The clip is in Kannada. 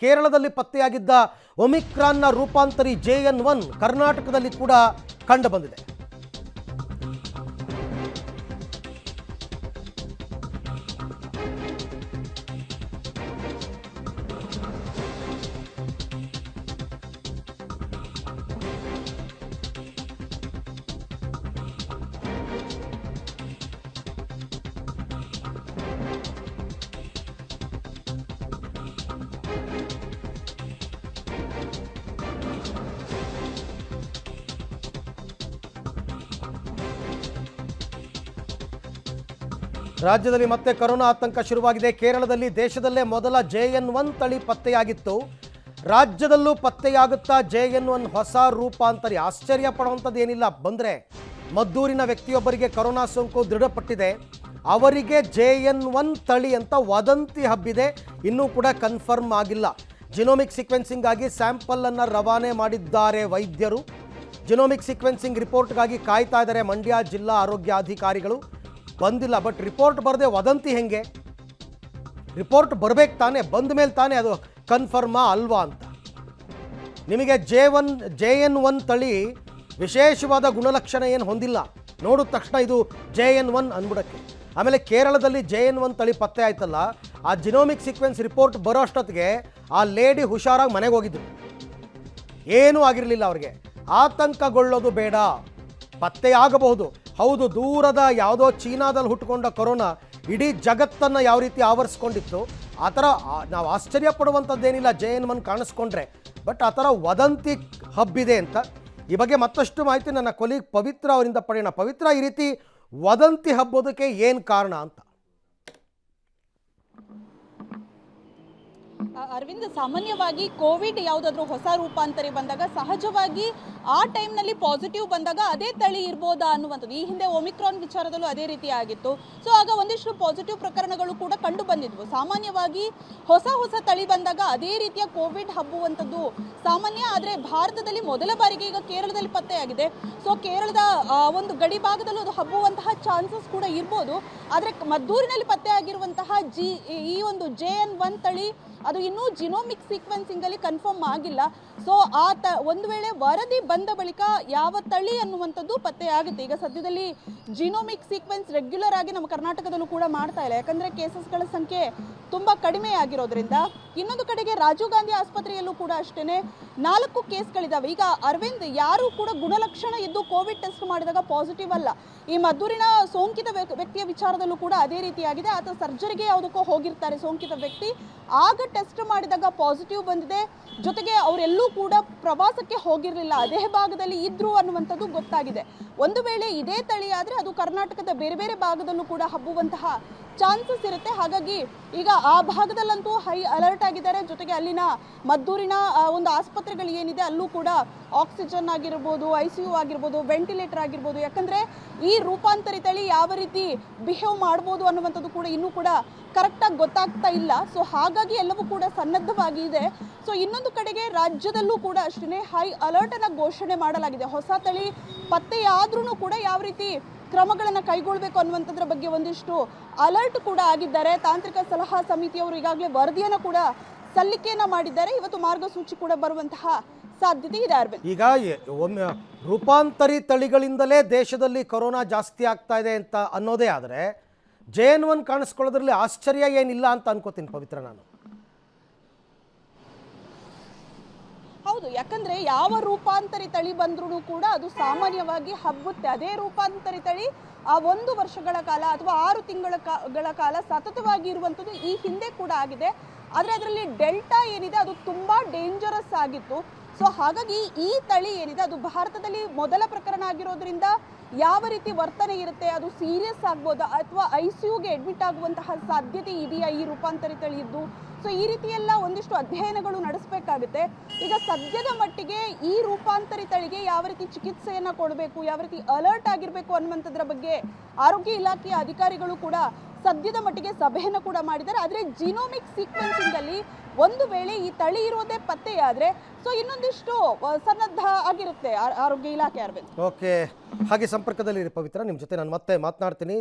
ಕೇರಳದಲ್ಲಿ ಪತ್ತೆಯಾಗಿದ್ದ ಒಮಿಕ್ರಾನ್ನ ರೂಪಾಂತರಿ JN1 ಕರ್ನಾಟಕದಲ್ಲಿ ಕೂಡ ಕಂಡು ಬಂದಿದೆ. ರಾಜ್ಯದಲ್ಲಿ ಮತ್ತೆ ಕೊರೋನಾ ಆತಂಕ ಶುರುವಾಗಿದೆ. ಕೇರಳದಲ್ಲಿ ದೇಶದಲ್ಲೇ ಮೊದಲ JN1 ತಳಿ ಪತ್ತೆಯಾಗಿತ್ತು. ರಾಜ್ಯದಲ್ಲೂ ಪತ್ತೆಯಾಗುತ್ತಾ JN1 ಹೊಸ ರೂಪಾಂತರಿ. ಆಶ್ಚರ್ಯ ಪಡುವಂಥದ್ದು ಏನಿಲ್ಲ. ಬಂದರೆ ಮದ್ದೂರಿನ ವ್ಯಕ್ತಿಯೊಬ್ಬರಿಗೆ ಕೊರೋನಾ ಸೋಂಕು ದೃಢಪಟ್ಟಿದೆ. ಅವರಿಗೆ JN1 ತಳಿ ಅಂತ ವದಂತಿ ಹಬ್ಬಿದೆ. ಇನ್ನೂ ಕೂಡ ಕನ್ಫರ್ಮ್ ಆಗಿಲ್ಲ. ಜಿನೋಮಿಕ್ ಸೀಕ್ವೆನ್ಸಿಂಗ್ ಆಗಿ ಸ್ಯಾಂಪಲ್ ಅನ್ನು ರವಾನೆ ಮಾಡಿದ್ದಾರೆ ವೈದ್ಯರು. ಜಿನೋಮಿಕ್ ಸೀಕ್ವೆನ್ಸಿಂಗ್ ರಿಪೋರ್ಟ್ಗಾಗಿ ಕಾಯ್ತಾ ಇದ್ದಾರೆ ಮಂಡ್ಯ ಜಿಲ್ಲಾ ಆರೋಗ್ಯಾಧಿಕಾರಿಗಳು. ಬಂದಿಲ್ಲ. ಬಟ್ ರಿಪೋರ್ಟ್ ಬರದೆ ವದಂತಿ ಹೆಂಗೆ? ರಿಪೋರ್ಟ್ ಬರಬೇಕು ತಾನೇ, ಬಂದ ಮೇಲೆ ತಾನೇ ಅದು ಕನ್ಫರ್ಮಾ ಅಲ್ವಾ ಅಂತ. ನಿಮಗೆ JN1 ತಳಿ ವಿಶೇಷವಾದ ಗುಣಲಕ್ಷಣ ಏನು ಹೊಂದಿಲ್ಲ. ನೋಡಿದ ತಕ್ಷಣ ಇದು JN1 ಅಂದ್ಬಿಡಕ್ಕೆ. ಆಮೇಲೆ ಕೇರಳದಲ್ಲಿ JN1 ತಳಿ ಪತ್ತೆ ಆಯ್ತಲ್ಲ, ಆ ಜಿನೋಮಿಕ್ ಸೀಕ್ವೆನ್ಸ್ ರಿಪೋರ್ಟ್ ಬರೋ ಅಷ್ಟೊತ್ತಿಗೆ ಆ ಲೇಡಿ ಹುಷಾರಾಗಿ ಮನೆಗೆ ಹೋಗಿದ್ರು. ಏನೂ ಆಗಿರಲಿಲ್ಲ ಅವ್ರಿಗೆ. ಆತಂಕಗೊಳ್ಳೋದು ಬೇಡ. ಪತ್ತೆಯಾಗಬಹುದು. ಹೌದು, ದೂರದ ಯಾವುದೋ ಚೀನಾದಲ್ಲಿ ಹುಟ್ಟುಕೊಂಡ ಕೊರೋನಾ ಇಡೀ ಜಗತ್ತನ್ನು ಯಾವ ರೀತಿ ಆವರಿಸ್ಕೊಂಡಿತ್ತು ಆ ಥರ ನಾವು ಆಶ್ಚರ್ಯ ಪಡುವಂಥದ್ದೇನಿಲ್ಲ JN1 ಕಾಣಿಸ್ಕೊಂಡ್ರೆ. ಬಟ್ ಆ ಥರ ವದಂತಿ ಹಬ್ಬಿದೆ ಅಂತ. ಈ ಬಗ್ಗೆ ಮತ್ತಷ್ಟು ಮಾಹಿತಿ ನನ್ನ ಕೊಲೀಗ್ ಪವಿತ್ರ ಅವರಿಂದ ಪಡೆಯೋಣ. ಪವಿತ್ರ, ಈ ರೀತಿ ವದಂತಿ ಹಬ್ಬೋದಕ್ಕೆ ಏನು ಕಾರಣ ಅಂತ? ಅರವಿಂದ್, ಸಾಮಾನ್ಯವಾಗಿ ಕೋವಿಡ್ ಯಾವುದಾದ್ರೂ ಹೊಸ ರೂಪಾಂತರಿ ಬಂದಾಗ ಸಹಜವಾಗಿ ಆ ಟೈಮ್ನಲ್ಲಿ ಪಾಸಿಟಿವ್ ಬಂದಾಗ ಅದೇ ತಳಿ ಇರ್ಬೋದಾ ಅನ್ನುವಂಥದ್ದು. ಈ ಹಿಂದೆ ಒಮಿಕ್ರಾನ್ ವಿಚಾರದಲ್ಲೂ ಅದೇ ರೀತಿ ಆಗಿತ್ತು. ಸೊ ಆಗ ಒಂದಿಷ್ಟು ಪಾಸಿಟಿವ್ ಪ್ರಕರಣಗಳು ಕೂಡ ಕಂಡು ಬಂದಿದ್ವು. ಸಾಮಾನ್ಯವಾಗಿ ಹೊಸ ತಳಿ ಬಂದಾಗ ಅದೇ ರೀತಿಯ ಕೋವಿಡ್ ಹಬ್ಬುವಂಥದ್ದು ಸಾಮಾನ್ಯ. ಆದರೆ ಭಾರತದಲ್ಲಿ ಮೊದಲ ಬಾರಿಗೆ ಈಗ ಕೇರಳದಲ್ಲಿ ಪತ್ತೆಯಾಗಿದೆ. ಸೊ ಕೇರಳದ ಒಂದು ಗಡಿ ಭಾಗದಲ್ಲೂ ಅದು ಹಬ್ಬುವಂತಹ ಚಾನ್ಸಸ್ ಕೂಡ ಇರ್ಬೋದು. ಆದರೆ ಮದ್ದೂರಿನಲ್ಲಿ ಪತ್ತೆ ಆಗಿರುವಂತಹ ಈ ಒಂದು JN1 ತಳಿ ಅದು ಇನ್ನೂ ಜಿನೋಮಿಕ್ ಸೀಕ್ವೆನ್ಸಿಂಗ್ ಅಲ್ಲಿ ಕನ್ಫರ್ಮ್ ಆಗಿಲ್ಲ. ಸೊ ಒಂದು ವೇಳೆ ವರದಿ ಬಂದ ಬಳಿಕ ಯಾವ ತಳಿ ಅನ್ನುವಂಥದ್ದು ಪತ್ತೆ ಆಗುತ್ತೆ. ಈಗ ಸದ್ಯದಲ್ಲಿ ಜಿನೋಮಿಕ್ ಸೀಕ್ವೆನ್ಸ್ ರೆಗ್ಯುಲರ್ ಆಗಿ ನಮ್ಮ ಕರ್ನಾಟಕದಲ್ಲೂ ಕೂಡ ಮಾಡ್ತಾ ಇಲ್ಲ, ಯಾಕಂದ್ರೆ ಕೇಸಸ್ಗಳ ಸಂಖ್ಯೆ ತುಂಬಾ ಕಡಿಮೆ ಆಗಿರೋದ್ರಿಂದ. ಇನ್ನೊಂದು ಕಡೆಗೆ ರಾಜೀವ್ ಗಾಂಧಿ ಆಸ್ಪತ್ರೆಯಲ್ಲೂ ಕೂಡ ಅಷ್ಟೇನೆ 4 ಕೇಸ್ಗಳಿದಾವೆ. ಈಗ ಅರವಿಂದ್, ಯಾರು ಕೂಡ ಗುಣಲಕ್ಷಣ ಇದ್ದು ಕೋವಿಡ್ ಟೆಸ್ಟ್ ಮಾಡಿದಾಗ ಪಾಸಿಟಿವ್ ಅಲ್ಲ. ಈ ಮದ್ದೂರಿನ ಸೋಂಕಿತ ವ್ಯಕ್ತಿಯ ವಿಚಾರದಲ್ಲೂ ಕೂಡ ಅದೇ ರೀತಿಯಾಗಿದೆ. ಆತ ಸರ್ಜರಿಗೆ ಯಾವುದಕ್ಕೋ ಹೋಗಿರ್ತಾರೆ ಸೋಂಕಿತ ವ್ಯಕ್ತಿ, ಆಗ ಟೆಸ್ಟ್ ಮಾಡಿದಾಗ ಪಾಸಿಟಿವ್ ಬಂದಿದೆ. ಜೊತೆಗೆ ಅವರೆಲ್ಲೂ ಕೂಡ ಪ್ರವಾಸಕ್ಕೆ ಹೋಗಿರಲಿಲ್ಲ, ಅದೇ ಭಾಗದಲ್ಲಿ ಇದ್ರು ಅನ್ನುವಂಥದ್ದು ಗೊತ್ತಾಗಿದೆ. ಒಂದು ವೇಳೆ ಇದೇ ತಳಿ ಆದರೆ ಅದು ಕರ್ನಾಟಕದ ಬೇರೆ ಬೇರೆ ಭಾಗದಲ್ಲೂ ಕೂಡ ಹಬ್ಬುವಂತಹ ಚಾನ್ಸಸ್ ಇರುತ್ತೆ. ಹಾಗಾಗಿ ಈಗ ಆ ಭಾಗದಲ್ಲಂತೂ ಹೈ ಅಲರ್ಟ್ ಆಗಿದ್ದಾರೆ. ಜೊತೆಗೆ ಅಲ್ಲಿನ ಮದ್ದೂರಿನ ಒಂದು ಆಸ್ಪತ್ರೆಗಳು ಏನಿದೆ ಅಲ್ಲೂ ಕೂಡ ಆಕ್ಸಿಜನ್ ಆಗಿರ್ಬೋದು, ICU ಆಗಿರ್ಬೋದು, ವೆಂಟಿಲೇಟರ್ ಆಗಿರ್ಬೋದು. ಯಾಕಂದ್ರೆ ಈ ರೂಪಾಂತರಿ ತಳಿ ಯಾವ ರೀತಿ ಬಿಹೇವ್ ಮಾಡ್ಬೋದು ಅನ್ನುವಂಥದ್ದು ಕೂಡ ಇನ್ನೂ ಕೂಡ ಕರೆಕ್ಟಾಗಿ ಗೊತ್ತಾಗ್ತಾ ಇಲ್ಲ. ಸೊ ಹಾಗಾಗಿ ಎಲ್ಲವೂ ಕೂಡ ಸನ್ನದ್ಧವಾಗಿದೆ. ಸೊ ಇನ್ನೊಂದು ಕಡೆಗೆ ರಾಜ್ಯದಲ್ಲೂ ಕೂಡ ಅಷ್ಟೇ ಹೈ ಅಲರ್ಟ್ ಅನ್ನ ಘೋಷಣೆ ಮಾಡಲಾಗಿದೆ. ಹೊಸ ತಳಿ ಪತ್ತೆಯಾದ್ರೂ ಕೂಡ ಯಾವ ರೀತಿ ಕ್ರಮಗಳನ್ನು ಕೈಗೊಳ್ಳಬೇಕು ಅನ್ನುವಂಥದ್ರ ಬಗ್ಗೆ ಒಂದಿಷ್ಟು ಅಲರ್ಟ್ ಕೂಡ ಆಗಿದ್ದಾರೆ. ತಾಂತ್ರಿಕ ಸಲಹಾ ಸಮಿತಿಯವರು ಈಗಾಗಲೇ ವರದಿಯನ್ನು ಕೂಡ ಸಲ್ಲಿಕೆಯನ್ನ ಮಾಡಿದ್ದಾರೆ. ಇವತ್ತು ಮಾರ್ಗಸೂಚಿ ಕೂಡ ಬರುವಂತಹ ಸಾಧ್ಯತೆ ಇದೆ. ಅರವಿಂದ್, ಈಗ ಒಮ್ಮೆ ರೂಪಾಂತರಿ ತಳಿಗಳಿಂದಲೇ ದೇಶದಲ್ಲಿ ಕೊರೋನಾ ಜಾಸ್ತಿ ಆಗ್ತಾ ಇದೆ ಅಂತ ಅನ್ನೋದೇ ಆದರೆ JN1 ಕಾಣಿಸ್ಕೊಳ್ಳೋದ್ರಲ್ಲಿ ಆಶ್ಚರ್ಯ ಏನಿಲ್ಲ ಅಂತ ಅನ್ಕೋತೀನಿ ಪವಿತ್ರ ನಾನು. ಹೌದು, ಯಾಕಂದ್ರೆ ಯಾವ ರೂಪಾಂತರಿ ತಳಿ ಬಂದ್ರೂ ಕೂಡ ಅದು ಸಾಮಾನ್ಯವಾಗಿ ಹಬ್ಬುತ್ತೆ. ಅದೇ ರೂಪಾಂತರಿ ತಳಿ ಆ 1 ವರ್ಷಗಳ ಕಾಲ ಅಥವಾ 6 ತಿಂಗಳ ಕಾಲ ಸತತವಾಗಿ ಇರುವಂಥದ್ದು ಈ ಹಿಂದೆ ಕೂಡ ಆಗಿದೆ. ಆದರೆ ಅದರಲ್ಲಿ ಡೆಲ್ಟಾ ಏನಿದೆ ಅದು ತುಂಬಾ ಡೇಂಜರಸ್ ಆಗಿತ್ತು. ಸೊ ಹಾಗಾಗಿ ಈ ತಳಿ ಏನಿದೆ ಅದು ಭಾರತದಲ್ಲಿ ಮೊದಲ ಪ್ರಕರಣ ಆಗಿರೋದ್ರಿಂದ ಯಾವ ರೀತಿ ವರ್ತನೆ ಇರುತ್ತೆ, ಅದು ಸೀರಿಯಸ್ ಆಗ್ಬೋದಾ ಅಥವಾ ICUಗೆ ಅಡ್ಮಿಟ್ ಆಗುವಂತಹ ಸಾಧ್ಯತೆ ಇದೆಯಾ ಈ ರೂಪಾಂತರಿ ತಳಿಯಿದ್ದು? ಸೊ ಈ ರೀತಿ ಎಲ್ಲ ಒಂದಿಷ್ಟು ಅಧ್ಯಯನಗಳು ನಡೆಸಬೇಕಾಗುತ್ತೆ. ಈಗ ಸದ್ಯದ ಮಟ್ಟಿಗೆ ಈ ರೂಪಾಂತರಿ ತಳಿಗೆ ಯಾವ ರೀತಿ ಚಿಕಿತ್ಸೆಯನ್ನು ಕೊಡಬೇಕು, ಯಾವ ರೀತಿ ಅಲರ್ಟ್ ಆಗಿರಬೇಕು ಅನ್ನುವಂಥದ್ರ ಬಗ್ಗೆ ಆರೋಗ್ಯ ಇಲಾಖೆಯ ಅಧಿಕಾರಿಗಳು ಕೂಡ ಸದ್ಯದ ಮಟ್ಟಿಗೆ ಸಭೆಯನ್ನು ಕೂಡ ಮಾಡಿದ್ದಾರೆ. ಆದರೆ ಜಿನೋಮಿಕ್ ಸೀಕ್ವೆನ್ಸಿಂಗ್ ಅಲ್ಲಿ ಒಂದು ವೇಳೆ ಈ ತಳಿ ಇರೋದೇ ಪತ್ತೆಯಾದರೆ ಸೊ ಇನ್ನೊಂದಿಷ್ಟು ಸನ್ನದ್ಧ ಆಗಿರುತ್ತೆ ಆರೋಗ್ಯ ಇಲಾಖೆ. ಅರವಿಂದ್, ಓಕೆ, ಹಾಗೆ ಸಂಪರ್ಕದಲ್ಲಿ ಪವಿತ್ರ ನಿಮ್ಮ ಜೊತೆ ನಾನು ಮತ್ತೆ ಮಾತನಾಡ್ತೀನಿ.